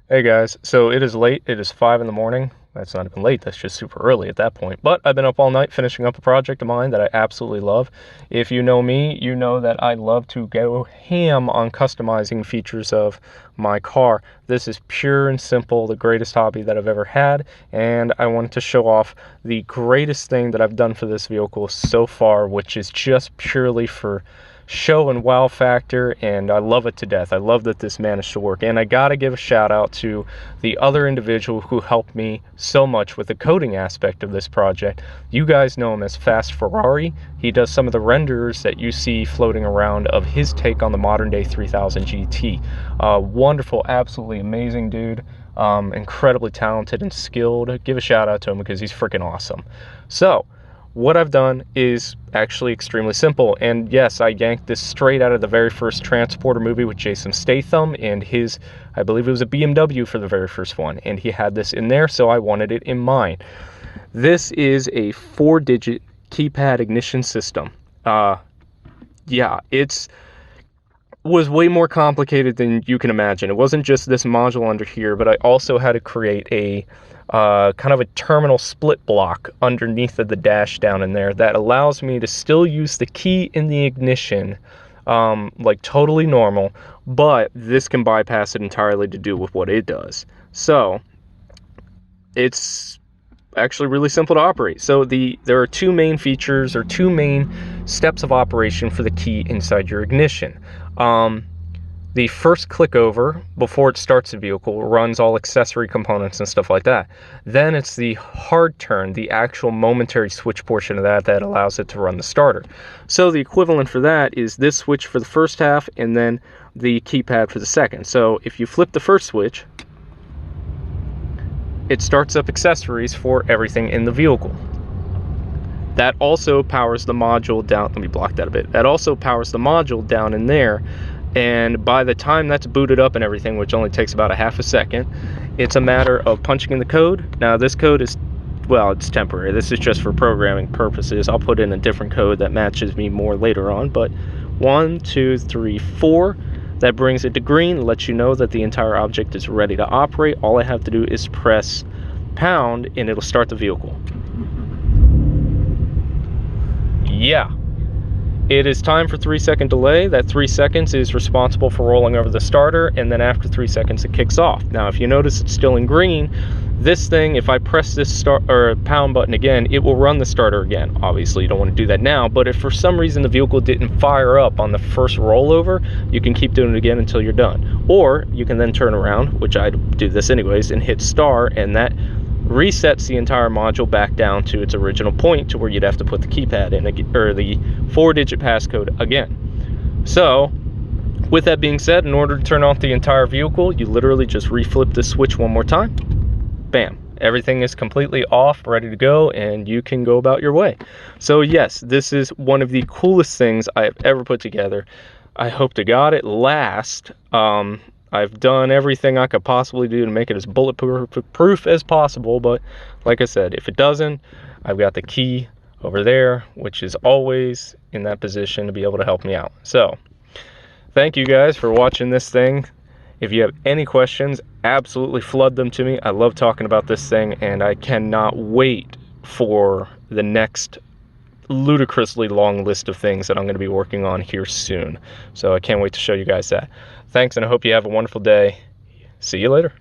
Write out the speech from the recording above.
Hey guys, so it is late. It is 5 in the morning. That's not even late, that's just super early at that point. But I've been up all night finishing up a project of mine that I absolutely love. If you know me, you know that I love to go ham on customizing features of my car. This is pure and simple, the greatest hobby that I've ever had, and I wanted to show off the greatest thing that I've done for this vehicle so far, which is just purely for show and wow factor, and I love it to death. I love that this managed to work, and I gotta give a shout out to the other individual who helped me so much with the coding aspect of this project. You guys know him as Fast Ferrari. He does some of the renders that you see floating around of his take on the modern day 3000 GT. Wonderful, absolutely amazing dude. Incredibly talented and skilled. Give a shout out to him because he's freaking awesome. So what I've done is actually extremely simple, and yes, I yanked this straight out of the very first Transporter movie with Jason Statham and his, I believe it was a BMW for the very first one, and he had this in there, so I wanted it in mine. This is a 4-digit keypad ignition system. Yeah, it's was way more complicated than you can imagine. It wasn't just this module under here, but I also had to create a kind of a terminal split block underneath of the dash down in there that allows me to still use the key in the ignition like totally normal, but this can bypass it entirely to do with what it does. So it's actually really simple to operate. So there are two main features or two main steps of operation for the key inside your ignition. The first click over before it starts the vehicle runs all accessory components and stuff like that. Then it's the hard turn, the actual momentary switch portion of that allows it to run the starter. So the equivalent for that is this switch for the first half and then the keypad for the second. So if you flip the first switch, it starts up accessories for everything in the vehicle. That also powers the module down. Let me block that a bit. That also powers the module down in there. And by the time that's booted up and everything, which only takes about a half a second, it's a matter of punching in the code. Now this code is, well, it's temporary. This is just for programming purposes. I'll put in a different code that matches me more later on. But 1, 2, 3, 4. That brings it to green, lets you know that the entire object is ready to operate. All I have to do is press pound and it'll start the vehicle. Yeah, it is time for 3-second delay. That 3 seconds is responsible for rolling over the starter, and then after 3 seconds it kicks off. Now if you notice it's still in green, this thing, if I press this start or pound button again, it will run the starter again. Obviously you don't want to do that now, but if for some reason the vehicle didn't fire up on the first rollover, you can keep doing it again until you're done. Or you can then turn around, which I do this anyways, and hit star, and that resets the entire module back down to its original point, to where you'd have to put the keypad in, or the 4-digit passcode again. So with that being said, in order to turn off the entire vehicle, you literally just reflip the switch one more time. Bam, everything is completely off, ready to go, and you can go about your way. So yes, this is one of the coolest things I have ever put together. I hope to God it lasts. I've done everything I could possibly do to make it as bulletproof as possible, but like I said, if it doesn't, I've got the key over there, which is always in that position to be able to help me out. So thank you guys for watching this thing. If you have any questions, absolutely flood them to me. I love talking about this thing, and I cannot wait for the next ludicrously long list of things that I'm going to be working on here soon. So I can't wait to show you guys that. Thanks, and I hope you have a wonderful day. See you later.